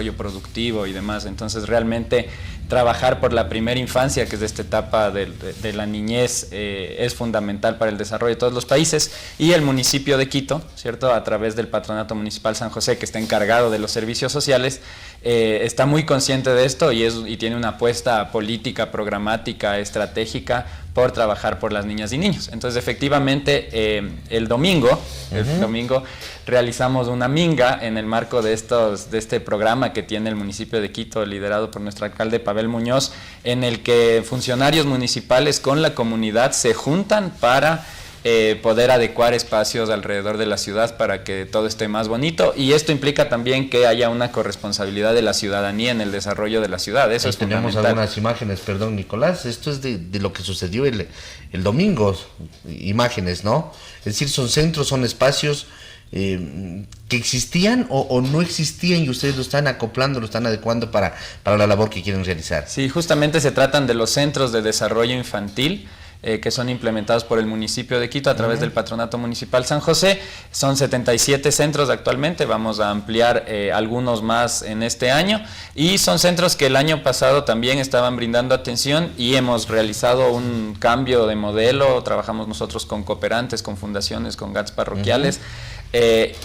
desarrollo productivo y demás. Entonces realmente trabajar por la primera infancia, que es de esta etapa de la niñez, es fundamental para el desarrollo de todos los países. Y el municipio de Quito, ¿cierto?, a través del Patronato Municipal San José, que está encargado de los servicios sociales, está muy consciente de esto y tiene una apuesta política, programática, estratégica por trabajar por las niñas y niños. Entonces, efectivamente, el domingo realizamos una minga en el marco de este programa que tiene el municipio de Quito, liderado por nuestro alcalde Pavel Muñoz, en el que funcionarios municipales con la comunidad se juntan para poder adecuar espacios alrededor de la ciudad para que todo esté más bonito, y esto implica también que haya una corresponsabilidad de la ciudadanía en el desarrollo de la ciudad. Eso es tenemos fundamental. Algunas imágenes, perdón Nicolás, esto es de lo que sucedió el domingo, imágenes, ¿no? Es decir, son centros, son espacios que existían o no existían y ustedes lo están acoplando, lo están adecuando para la labor que quieren realizar. Sí, justamente se tratan de los centros de desarrollo infantil, que son implementados por el municipio de Quito a través del Patronato Municipal San José. Son 77 centros actualmente, vamos a ampliar algunos más en este año, y son centros que el año pasado también estaban brindando atención y hemos realizado un cambio de modelo. Trabajamos nosotros con cooperantes, con fundaciones, con GATS parroquiales.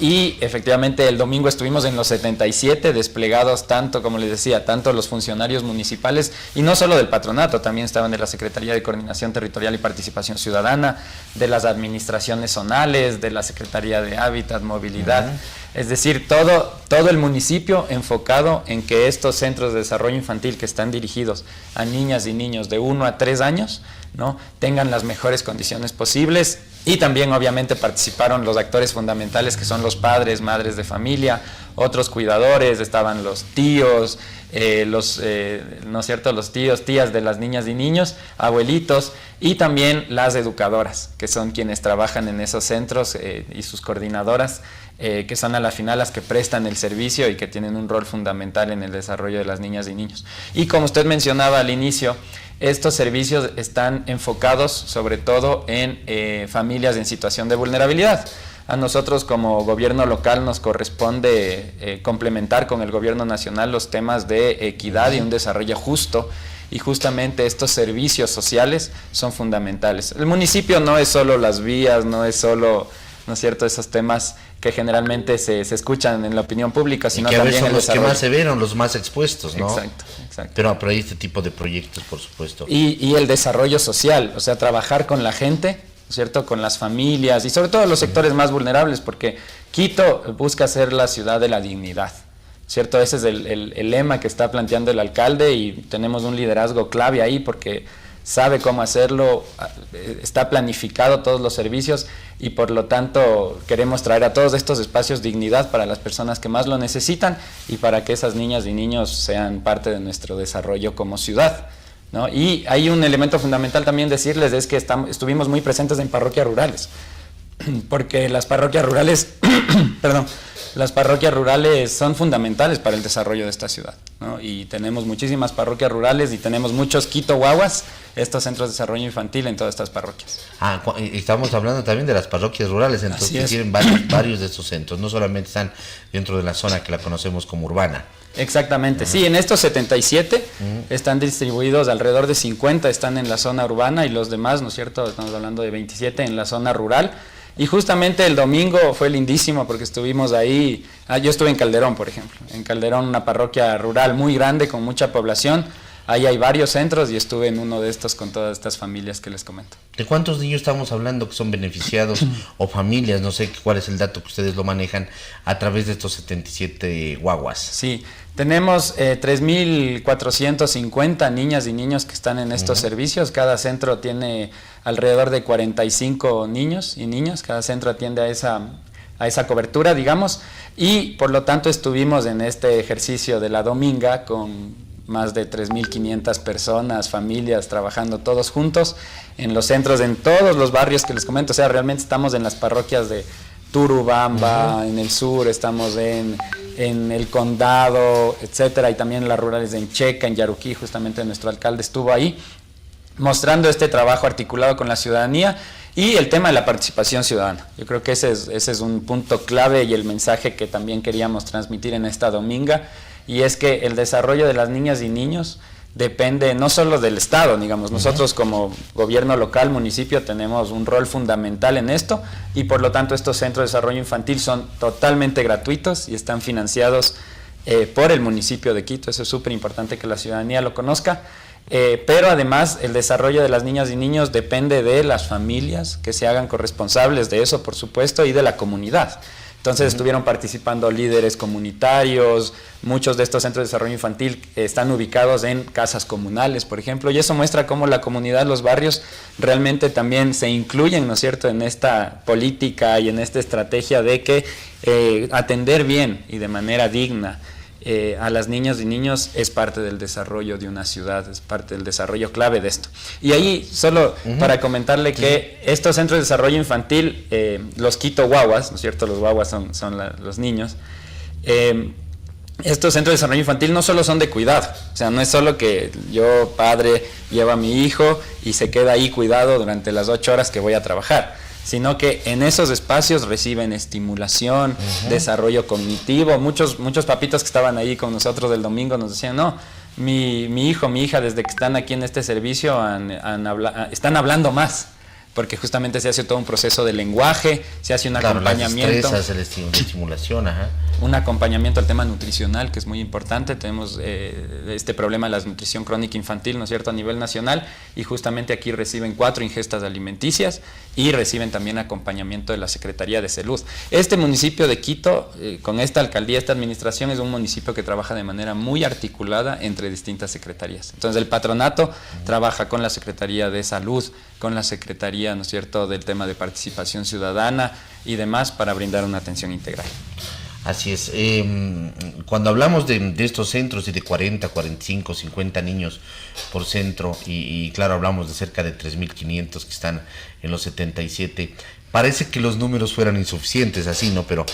Y efectivamente el domingo estuvimos en los 77 desplegados, tanto, como les decía, tanto los funcionarios municipales, y no solo del patronato, también estaban de la Secretaría de Coordinación Territorial y Participación Ciudadana, de las administraciones zonales, de la Secretaría de Hábitat, Movilidad, es decir, todo el municipio enfocado en que estos centros de desarrollo infantil que están dirigidos a niñas y niños de 1 a 3 años, ¿no?, tengan las mejores condiciones posibles. Y también obviamente participaron los actores fundamentales, que son los padres, madres de familia, otros cuidadores, estaban los tíos, ¿no es cierto?, los tíos, tías de las niñas y niños, abuelitos, y también las educadoras, que son quienes trabajan en esos centros, y sus coordinadoras, que son a la final las que prestan el servicio y que tienen un rol fundamental en el desarrollo de las niñas y niños. Y como usted mencionaba al inicio, estos servicios están enfocados sobre todo en familias en situación de vulnerabilidad. A nosotros como gobierno local nos corresponde complementar con el gobierno nacional los temas de equidad y un desarrollo justo, y justamente estos servicios sociales son fundamentales. El municipio no es solo las vías, no es solo, ¿no es cierto?, esos temas que generalmente se escuchan en la opinión pública, sino que también son el los desarrollo. que más se ven, los más expuestos, ¿no? Exacto. Pero hay este tipo de proyectos, por supuesto. Y el desarrollo social, o sea, trabajar con la gente, ¿cierto?, con las familias y sobre todo los sectores más vulnerables, porque Quito busca ser la ciudad de la dignidad, ¿cierto? Ese es el lema que está planteando el alcalde, y tenemos un liderazgo clave ahí porque sabe cómo hacerlo, está planificado todos los servicios, y por lo tanto queremos traer a todos estos espacios dignidad para las personas que más lo necesitan y para que esas niñas y niños sean parte de nuestro desarrollo como ciudad, ¿no? Y hay un elemento fundamental también decirles, es que estuvimos muy presentes en parroquias rurales, porque las parroquias rurales, las parroquias rurales son fundamentales para el desarrollo de esta ciudad, ¿no? Y tenemos muchísimas parroquias rurales y tenemos muchos Quito Guaguas, estos centros de desarrollo infantil en todas estas parroquias. Estamos hablando también de las parroquias rurales, entonces que tienen varios de estos centros, no solamente están dentro de la zona que la conocemos como urbana. Exactamente, sí, en estos 77 están distribuidos, alrededor de 50 están en la zona urbana y los demás, ¿no es cierto?, estamos hablando de 27 en la zona rural. Y justamente el domingo fue lindísimo porque estuvimos ahí, yo estuve en Calderón, por ejemplo, en Calderón, una parroquia rural muy grande con mucha población. Ahí hay varios centros y estuve en uno de estos con todas estas familias que les comento. ¿De cuántos niños estamos hablando que son beneficiados o familias? No sé cuál es el dato que ustedes lo manejan a través de estos 77 guaguas. Sí, tenemos 3.450 niñas y niños que están en estos servicios. Cada centro tiene alrededor de 45 niños y niñas. Cada centro atiende a esa cobertura, digamos. Y por lo tanto estuvimos en este ejercicio de la dominga con más de 3.500 personas, familias, trabajando todos juntos en los centros, en todos los barrios que les comento. O sea, realmente estamos en las parroquias de Turubamba, en el sur, estamos en el condado, etcétera, y también en las rurales en Checa, en Yaruquí. Justamente nuestro alcalde estuvo ahí mostrando este trabajo articulado con la ciudadanía y el tema de la participación ciudadana. Yo creo que ese es un punto clave y el mensaje que también queríamos transmitir en esta dominga. y es que el desarrollo de las niñas y niños depende no solo del Estado, digamos, nosotros como gobierno local, municipio, tenemos un rol fundamental en esto y por lo tanto estos centros de desarrollo infantil son totalmente gratuitos y están financiados por el municipio de Quito. Eso es súper importante que la ciudadanía lo conozca, pero además el desarrollo de las niñas y niños depende de las familias que se hagan corresponsables de eso, por supuesto, y de la comunidad. Entonces estuvieron participando líderes comunitarios, muchos de estos centros de desarrollo infantil están ubicados en casas comunales, por ejemplo, y eso muestra cómo la comunidad, los barrios, realmente también se incluyen, ¿no es cierto?, en esta política y en esta estrategia de que atender bien y de manera digna a las niñas y niños es parte del desarrollo de una ciudad, es parte del desarrollo clave de esto. Y ahí, solo para comentarle que estos centros de desarrollo infantil, los Quito Guaguas, ¿no es cierto?, los guaguas son los niños, estos centros de desarrollo infantil no solo son de cuidado, o sea, no es solo que yo, padre, llevo a mi hijo y se queda ahí cuidado durante las 8 horas que voy a trabajar, sino que en esos espacios reciben estimulación, desarrollo cognitivo. Muchos papitos que estaban ahí con nosotros del domingo nos decían, no, mi hijo, mi hija, desde que están aquí en este servicio están hablando más, porque justamente se hace todo un proceso de lenguaje, se hace un acompañamiento. Las destrezas, la estimulación, un acompañamiento al tema nutricional, que es muy importante. Tenemos este problema de la desnutrición crónica infantil, ¿no es cierto?, a nivel nacional, y justamente aquí reciben 4 ingestas alimenticias y reciben también acompañamiento de la Secretaría de Salud. Este municipio de Quito, con esta alcaldía, esta administración, es un municipio que trabaja de manera muy articulada entre distintas secretarías. Entonces el patronato trabaja con la Secretaría de Salud, con la Secretaría, ¿no es cierto?, del tema de participación ciudadana y demás, para brindar una atención integral. Así es. Cuando hablamos de estos centros y de 40, 45, 50 niños por centro, y claro, hablamos de cerca de 3.500 que están en los 77, parece que los números fueran insuficientes, así, ¿no? Pero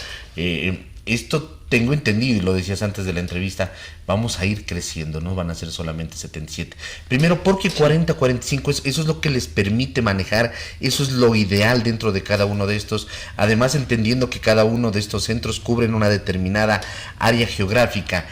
esto tengo entendido, y lo decías antes de la entrevista, vamos a ir creciendo, no van a ser solamente 77. Primero, porque 40, 45, eso es lo que les permite manejar, eso es lo ideal dentro de cada uno de estos. Además, entendiendo que cada uno de estos centros cubren una determinada área geográfica.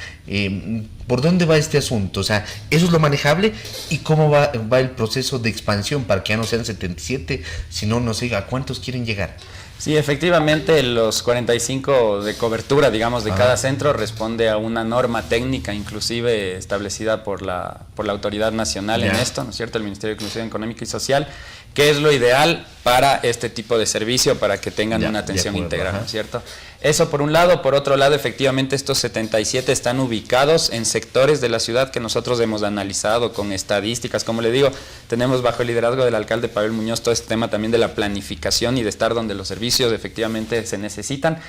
¿Por dónde va este asunto? O sea, ¿eso es lo manejable? ¿Y cómo va el proceso de expansión para que ya no sean 77, sino, no sé, a cuántos quieren llegar? Sí, efectivamente, los 45 de cobertura, digamos, de cada centro responde a una norma técnica, inclusive establecida por la autoridad nacional en esto, ¿no es cierto?, el Ministerio de Inclusión Económica y Social, que es lo ideal para este tipo de servicio, para que tengan una atención integral, ¿no es cierto? Eso por un lado. Por otro lado, efectivamente, estos 77 están ubicados en sectores de la ciudad que nosotros hemos analizado con estadísticas. Como le digo, tenemos bajo el liderazgo del alcalde Pavel Muñoz todo este tema también de la planificación y de estar donde los servicios efectivamente se necesitan,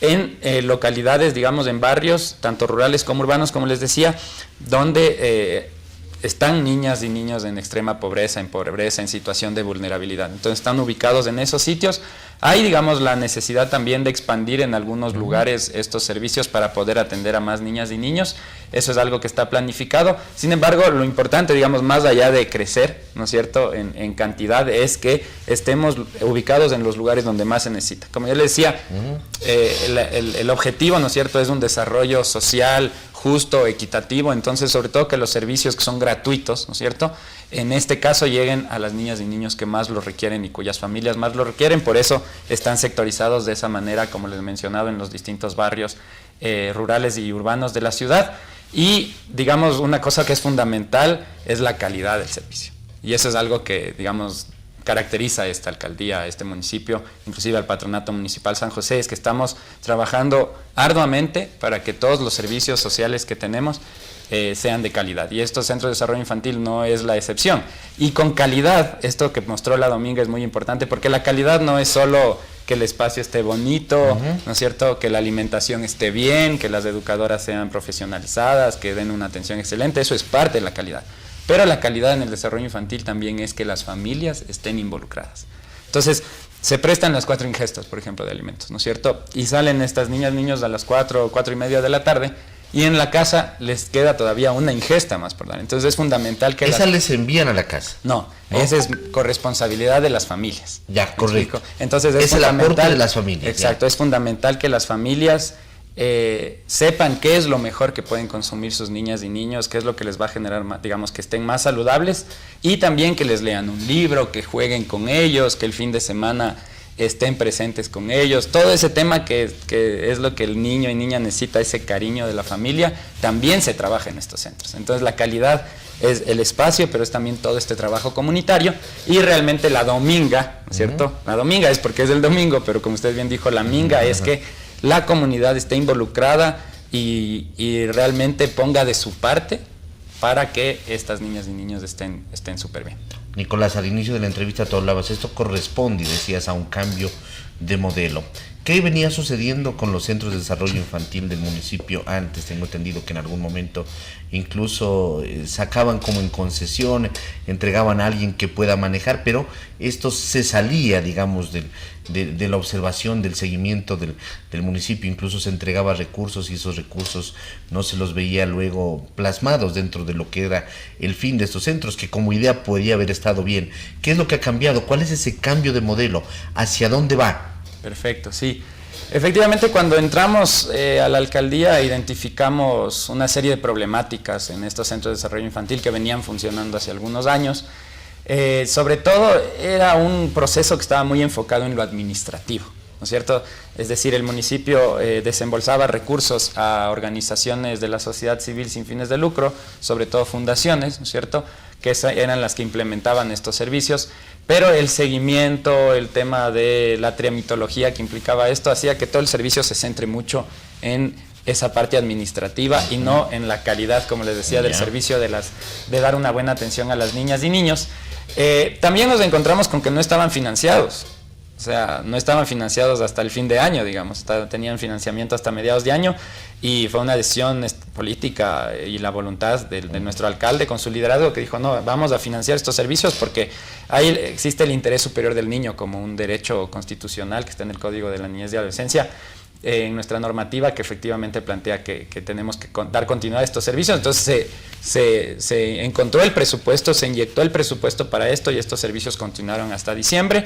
en localidades, digamos, en barrios, tanto rurales como urbanos, como les decía, donde están niñas y niños en extrema pobreza, en situación de vulnerabilidad. Entonces están ubicados en esos sitios. Hay, digamos, la necesidad también de expandir en algunos lugares estos servicios para poder atender a más niñas y niños. Eso es algo que está planificado. Sin embargo, lo importante, digamos, más allá de crecer, ¿no es cierto?, en cantidad, es que estemos ubicados en los lugares donde más se necesita. Como yo les decía, el objetivo, ¿no es cierto?, es un desarrollo social justo, equitativo. Entonces, sobre todo que los servicios que son gratuitos, ¿no es cierto?, en este caso lleguen a las niñas y niños que más lo requieren y cuyas familias más lo requieren. Por eso están sectorizados de esa manera, como les he mencionado, en los distintos barrios rurales y urbanos de la ciudad. Y, digamos, una cosa que es fundamental es la calidad del servicio. Y eso es algo que, digamos, caracteriza a esta alcaldía, a este municipio, inclusive al Patronato Municipal San José, es que estamos trabajando arduamente para que todos los servicios sociales que tenemos sean de calidad. Y estos centros de desarrollo infantil no es la excepción. Y con calidad, esto que mostró la Dominga es muy importante, porque la calidad no es solo que el espacio esté bonito, ¿no es cierto?, que la alimentación esté bien, que las educadoras sean profesionalizadas, que den una atención excelente. Eso es parte de la calidad. Pero la calidad en el desarrollo infantil también es que las familias estén involucradas. Entonces, se prestan las 4 ingestas, por ejemplo, de alimentos, ¿no es cierto? Y salen estas niñas, niños a las 4 y media de la tarde, y en la casa les queda todavía una ingesta más por dar. Entonces es fundamental que... ¿Esa les envían a la casa? No, esa es corresponsabilidad de las familias. Ya, correcto. Entonces es el aporte de las familias. Exacto, es fundamental que las familias sepan qué es lo mejor que pueden consumir sus niñas y niños, qué es lo que les va a generar, digamos, que estén más saludables, y también que les lean un libro, que jueguen con ellos, que el fin de semana estén presentes con ellos. Todo ese tema que es lo que el niño y niña necesita, ese cariño de la familia, también se trabaja en estos centros. Entonces la calidad es el espacio, pero es también todo este trabajo comunitario, y realmente la dominga, ¿no es cierto? La dominga es porque es el domingo, pero como usted bien dijo, la minga es que la comunidad esté involucrada y realmente ponga de su parte para que estas niñas y niños estén súper bien. Nicolás, al inicio de la entrevista tú hablabas, esto corresponde, y decías, a un cambio de modelo. ¿Qué venía sucediendo con los centros de desarrollo infantil del municipio antes? Tengo entendido que en algún momento incluso sacaban como en concesión, entregaban a alguien que pueda manejar, pero esto se salía, digamos, de la observación, del seguimiento del municipio. Incluso se entregaba recursos y esos recursos no se los veía luego plasmados dentro de lo que era el fin de estos centros, que como idea podría haber estado bien. ¿Qué es lo que ha cambiado? ¿Cuál es ese cambio de modelo? ¿Hacia dónde va? Perfecto, sí. Efectivamente, cuando entramos a la alcaldía identificamos una serie de problemáticas en estos centros de desarrollo infantil que venían funcionando hace algunos años. Sobre todo era un proceso que estaba muy enfocado en lo administrativo, ¿no es cierto? Es decir, el municipio desembolsaba recursos a organizaciones de la sociedad civil sin fines de lucro, sobre todo fundaciones, ¿no es cierto?, que eran las que implementaban estos servicios, pero el seguimiento, el tema de la tramitología que implicaba esto, hacía que todo el servicio se centre mucho en esa parte administrativa y no en la calidad, como les decía, del servicio de dar una buena atención a las niñas y niños. También nos encontramos con que no estaban financiados. O sea, no estaban financiados hasta el fin de año, digamos, tenían financiamiento hasta mediados de año, y fue una decisión política y la voluntad de nuestro alcalde con su liderazgo, que dijo, no, vamos a financiar estos servicios porque ahí existe el interés superior del niño como un derecho constitucional que está en el Código de la Niñez y Adolescencia, en nuestra normativa, que efectivamente plantea que tenemos que dar continuidad a estos servicios. Entonces se encontró el presupuesto, se inyectó el presupuesto para esto, y estos servicios continuaron hasta diciembre.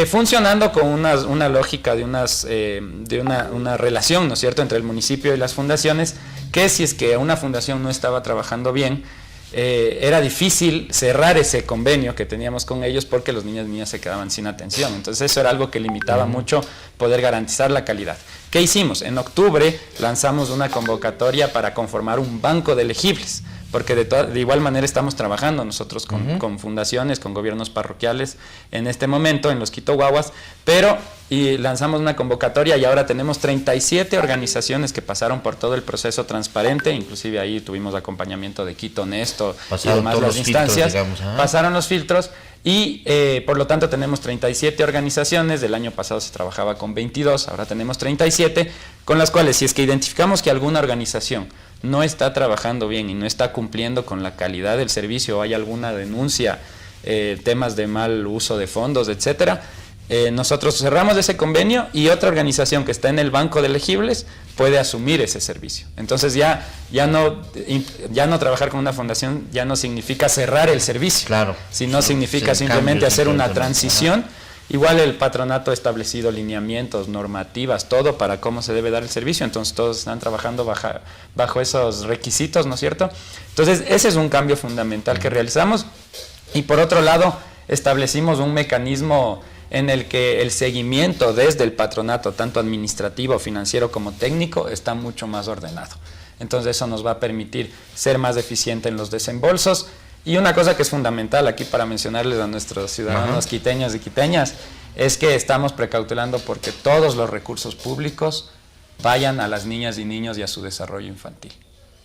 Funcionando con una lógica de una relación, ¿no es cierto?, entre el municipio y las fundaciones, que si es que una fundación no estaba trabajando bien, era difícil cerrar ese convenio que teníamos con ellos porque los niños y niñas se quedaban sin atención. Entonces eso era algo que limitaba mucho poder garantizar la calidad. ¿Qué hicimos? En octubre lanzamos una convocatoria para conformar un banco de elegibles, porque de igual manera estamos trabajando nosotros con fundaciones, con gobiernos parroquiales en este momento, en los Quito Guaguas, y lanzamos una convocatoria y ahora tenemos 37 organizaciones que pasaron por todo el proceso transparente, inclusive ahí tuvimos acompañamiento de Quito Honesto y demás las instancias, pasaron los filtros, y por lo tanto tenemos 37 organizaciones. Del año pasado se trabajaba con 22, ahora tenemos 37, con las cuales si es que identificamos que alguna organización no está trabajando bien y no está cumpliendo con la calidad del servicio, o hay alguna denuncia, temas de mal uso de fondos, etcétera, nosotros cerramos ese convenio y otra organización que está en el banco de elegibles puede asumir ese servicio. Entonces ya no trabajar con una fundación ya no significa cerrar el servicio, claro, sino significa simplemente hacer una transición. Igual el patronato ha establecido lineamientos, normativas, todo para cómo se debe dar el servicio, entonces todos están trabajando bajo esos requisitos, ¿no es cierto? Entonces ese es un cambio fundamental que realizamos, y por otro lado establecimos un mecanismo en el que el seguimiento desde el patronato, tanto administrativo, financiero como técnico, está mucho más ordenado. Entonces eso nos va a permitir ser más eficiente en los desembolsos. Y una cosa que es fundamental aquí para mencionarles a nuestros ciudadanos quiteños y quiteñas es que estamos precautelando porque todos los recursos públicos vayan a las niñas y niños y a su desarrollo infantil,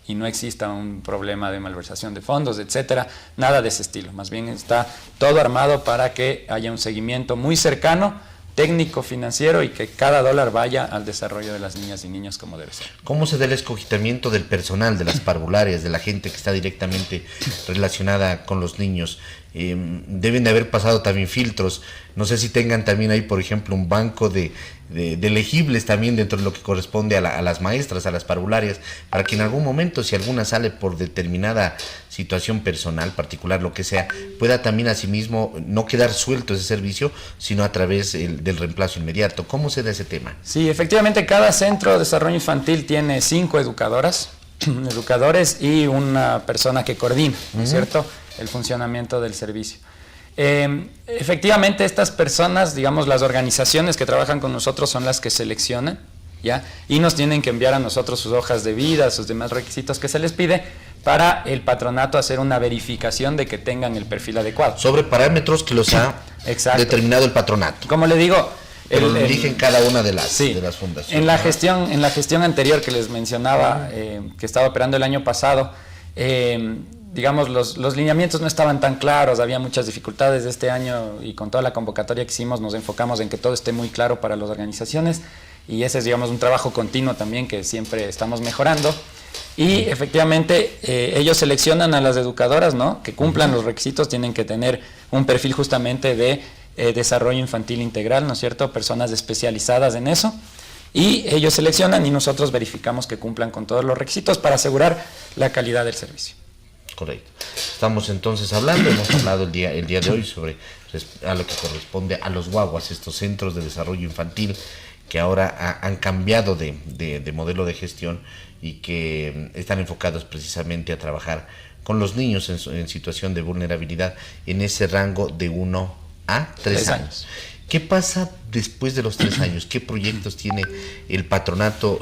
y no exista un problema de malversación de fondos, etcétera, nada de ese estilo. Más bien está todo armado para que haya un seguimiento muy cercano, técnico, financiero, y que cada dólar vaya al desarrollo de las niñas y niños como debe ser. ¿Cómo se da el escogimiento del personal, de las parvularias, de la gente que está directamente relacionada con los niños? Deben de haber pasado también filtros. No sé si tengan también ahí, por ejemplo, un banco de de legibles también dentro de lo que corresponde a las maestras, a las parvularias, para que en algún momento, si alguna sale por determinada situación personal, particular, lo que sea, pueda también asimismo no quedar suelto ese servicio, sino a través del reemplazo inmediato. ¿Cómo se da ese tema? Sí, efectivamente, cada centro de desarrollo infantil tiene 5 educadoras, educadores y una persona que coordina, ¿no es cierto?, el funcionamiento del servicio. Efectivamente, estas personas, digamos, las organizaciones que trabajan con nosotros son las que seleccionan, ¿ya? Y nos tienen que enviar a nosotros sus hojas de vida, sus demás requisitos que se les pide, para el patronato hacer una verificación de que tengan el perfil adecuado. Sobre parámetros que los ha determinado el patronato. Como le digo, pero lo eligen cada una de las fundaciones. En la gestión anterior que les mencionaba, que estaba operando el año pasado, digamos, los lineamientos no estaban tan claros, había muchas dificultades de este año, y con toda la convocatoria que hicimos nos enfocamos en que todo esté muy claro para las organizaciones, y ese es, digamos, un trabajo continuo también que siempre estamos mejorando. Y efectivamente ellos seleccionan a las educadoras, ¿no?, que cumplan los requisitos, tienen que tener un perfil justamente de desarrollo infantil integral, ¿no es cierto?, personas especializadas en eso, y ellos seleccionan y nosotros verificamos que cumplan con todos los requisitos para asegurar la calidad del servicio. Correcto. Estamos entonces hablando, hemos hablado el día de hoy sobre a lo que corresponde a los guaguas, estos centros de desarrollo infantil que ahora han cambiado de modelo de gestión y que están enfocados precisamente a trabajar con los niños en situación de vulnerabilidad en ese rango de 1 a 3 años. ¿Qué pasa después de los 3 años? ¿Qué proyectos tiene el patronato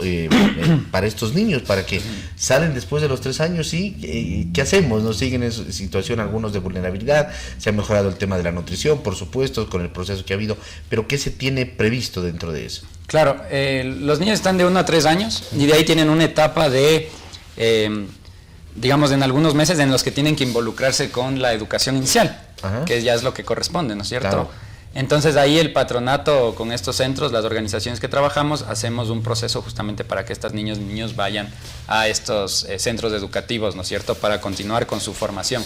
para estos niños? Para que salen después de los 3 años y ¿qué hacemos? ¿No siguen en situación algunos de vulnerabilidad? Se ha mejorado el tema de la nutrición, por supuesto, con el proceso que ha habido, pero ¿qué se tiene previsto dentro de eso? Claro, los niños están de 1 a 3 años y de ahí tienen una etapa de, digamos, en algunos meses en los que tienen que involucrarse con la educación inicial, que ya es lo que corresponde, ¿no es cierto? Claro. Entonces ahí el patronato con estos centros, las organizaciones que trabajamos, hacemos un proceso justamente para que estas niñas y niños vayan a estos centros educativos, ¿no es cierto?, para continuar con su formación.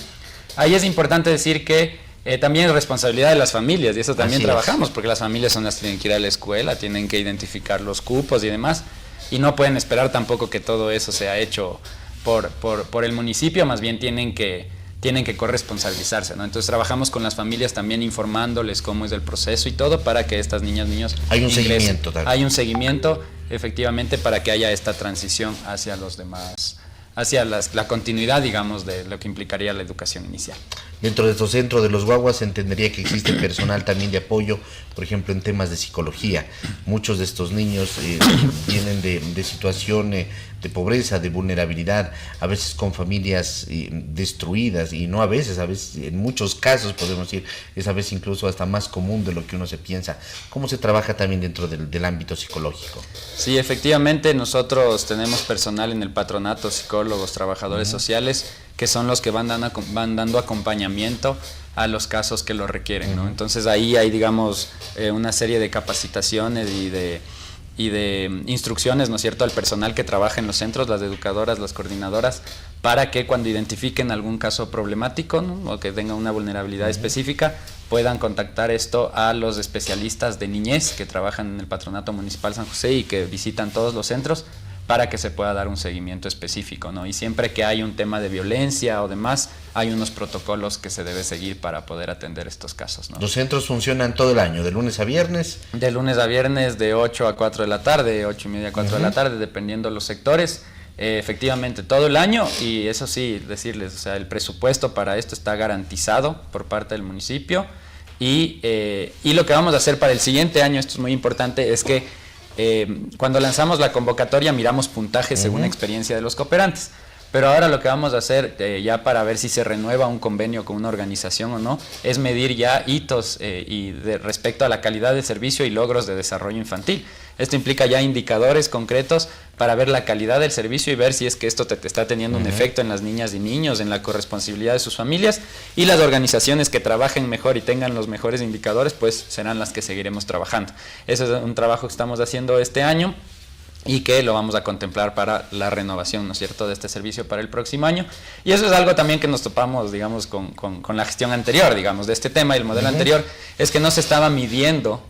Ahí es importante decir que también es responsabilidad de las familias, y eso también trabajamos, porque las familias son las que tienen que ir a la escuela, tienen que identificar los cupos y demás, y no pueden esperar tampoco que todo eso sea hecho por el municipio, más bien tienen que corresponsabilizarse, ¿no? Entonces trabajamos con las familias también informándoles cómo es el proceso y todo para que estas niñas, niños hay un seguimiento también. Hay un seguimiento, efectivamente, para que haya esta transición hacia los demás, hacia la continuidad, digamos, de lo que implicaría la educación inicial. Dentro de estos centros de los guaguas se entendería que existe personal también de apoyo, por ejemplo, en temas de psicología. Muchos de estos niños vienen de situación de pobreza, de vulnerabilidad, a veces con familias destruidas, y no a veces, en muchos casos podemos decir, es a veces incluso hasta más común de lo que uno se piensa. ¿Cómo se trabaja también dentro del ámbito psicológico? Sí, efectivamente, nosotros tenemos personal en el patronato, psicólogos, trabajadores sociales, que son los que van dando acompañamiento a los casos que lo requieren, ¿no? Entonces ahí hay, digamos, una serie de capacitaciones y de instrucciones, ¿no es cierto?, al personal que trabaja en los centros, las educadoras, las coordinadoras, para que cuando identifiquen algún caso problemático, ¿no?, o que tenga una vulnerabilidad específica, puedan contactar esto a los especialistas de niñez que trabajan en el Patronato Municipal San José y que visitan todos los centros, para que se pueda dar un seguimiento específico, ¿no? Y siempre que hay un tema de violencia o demás, hay unos protocolos que se debe seguir para poder atender estos casos, ¿no? ¿Los centros funcionan todo el año, de lunes a viernes? De lunes a viernes, de 8 a 4 de la tarde, 8 y media a 4 de la tarde, dependiendo los sectores. Efectivamente, todo el año, y eso sí, decirles, o sea, el presupuesto para esto está garantizado por parte del municipio, y lo que vamos a hacer para el siguiente año, esto es muy importante, es que cuando lanzamos la convocatoria miramos puntajes según la experiencia de los cooperantes, pero ahora lo que vamos a hacer ya para ver si se renueva un convenio con una organización o no, es medir ya hitos respecto a la calidad de servicio y logros de desarrollo infantil. Esto implica ya indicadores concretos para ver la calidad del servicio y ver si es que esto te está teniendo un efecto en las niñas y niños, en la corresponsabilidad de sus familias, y las organizaciones que trabajen mejor y tengan los mejores indicadores, pues serán las que seguiremos trabajando. Ese es un trabajo que estamos haciendo este año y que lo vamos a contemplar para la renovación, ¿no es cierto?, de este servicio para el próximo año. Y eso es algo también que nos topamos, digamos, con la gestión anterior, digamos, de este tema, y el modelo anterior, es que no se estaba midiendo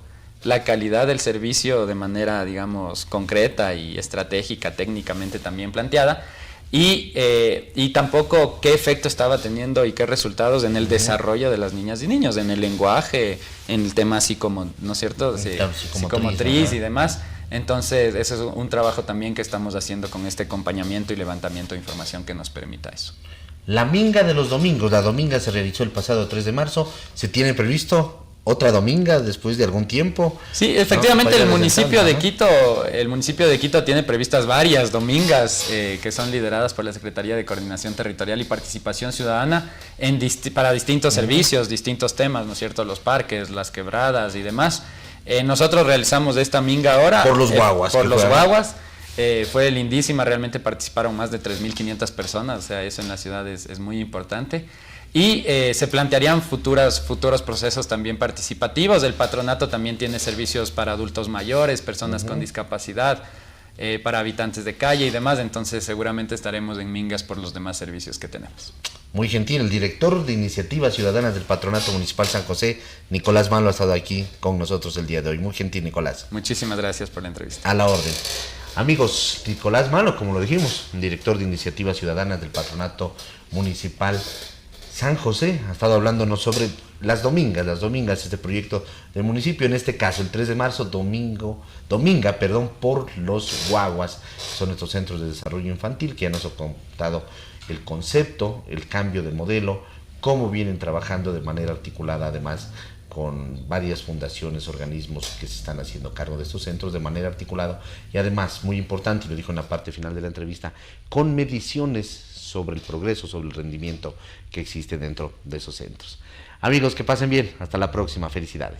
la calidad del servicio de manera, digamos, concreta y estratégica, técnicamente también planteada, y tampoco qué efecto estaba teniendo y qué resultados en el desarrollo de las niñas y niños, en el lenguaje, en el tema ¿no es cierto? Psicomotriz y demás. Entonces, eso es un trabajo también que estamos haciendo con este acompañamiento y levantamiento de información que nos permita eso. La Minga de los domingos. La dominga se realizó el pasado 3 de marzo. ¿Se tiene previsto otra dominga después de algún tiempo? Sí, efectivamente, el municipio de Quito tiene previstas varias domingas que son lideradas por la Secretaría de Coordinación Territorial y Participación Ciudadana para distintos servicios, distintos temas, ¿no es cierto? Los parques, las quebradas y demás. Nosotros realizamos esta minga ahora por los guaguas. Fue lindísima, realmente participaron más de 3.500 personas, o sea, eso en la ciudad es muy importante. Y se plantearían futuros procesos también participativos. El patronato también tiene servicios para adultos mayores, personas con discapacidad, para habitantes de calle y demás. Entonces seguramente estaremos en mingas por los demás servicios que tenemos. Muy gentil, el director de Iniciativas Ciudadanas del Patronato Municipal San José, Nicolás Malo, ha estado aquí con nosotros el día de hoy. Muy gentil, Nicolás. Muchísimas gracias por la entrevista. A la orden. Amigos, Nicolás Malo, como lo dijimos, director de Iniciativas Ciudadanas del Patronato Municipal San José, ha estado hablándonos sobre las domingas, este proyecto del municipio, en este caso el 3 de marzo, dominga, por los guaguas, son estos centros de desarrollo infantil que ya nos ha contado el concepto, el cambio de modelo, cómo vienen trabajando de manera articulada, además con varias fundaciones, organismos que se están haciendo cargo de estos centros de manera articulada, y además, muy importante, y lo dijo en la parte final de la entrevista, con mediciones sobre el progreso, sobre el rendimiento que existe dentro de esos centros. Amigos, que pasen bien, hasta la próxima, felicidades.